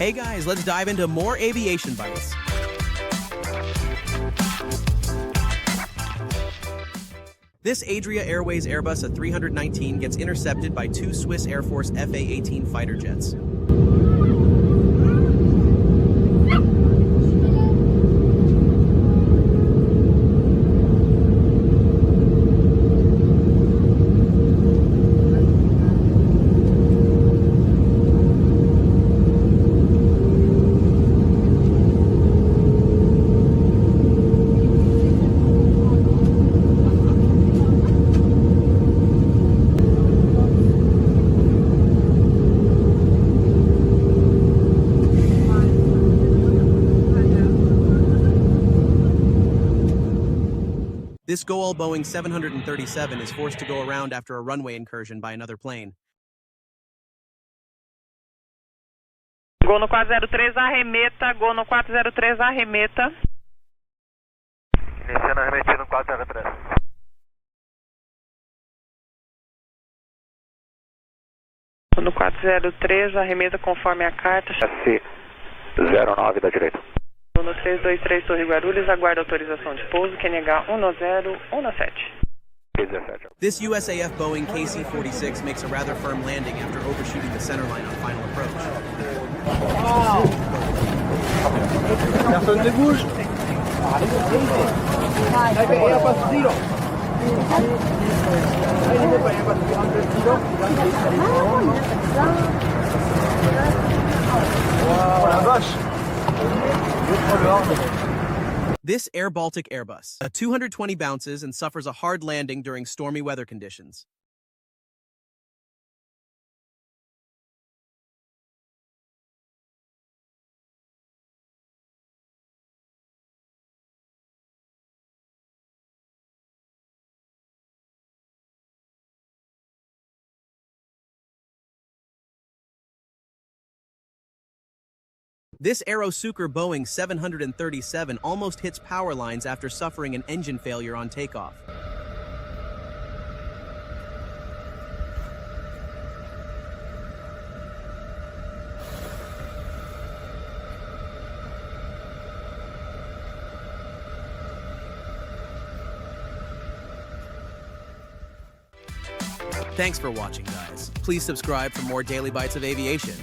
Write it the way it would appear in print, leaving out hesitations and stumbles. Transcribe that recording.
Hey guys, let's dive into more aviation bites. This Adria Airways Airbus A319 gets intercepted by two Swiss Air Force FA-18 fighter jets. This Goal Boeing 737 is forced to go around after a runway incursion by another plane. Gol no 403, arremeta. Gol no 403, arremeta. Iniciando a arremetir no 403. Gol no 403, arremeta conforme a carta. SC09 da direita. Gol no 323, Torre Guarulhos, aguarda autorização de pouso, QNH 1017. This USAF Boeing KC-46 makes a rather firm landing after overshooting the centerline on final approach. Personne ne bouge. Oh la vache. This Air Baltic Airbus A220 bounces and suffers a hard landing during stormy weather conditions. This Aerosucre Boeing 737 almost hits power lines after suffering an engine failure on takeoff. Thanks for watching, guys. Please subscribe for more Daily Bites of Aviation.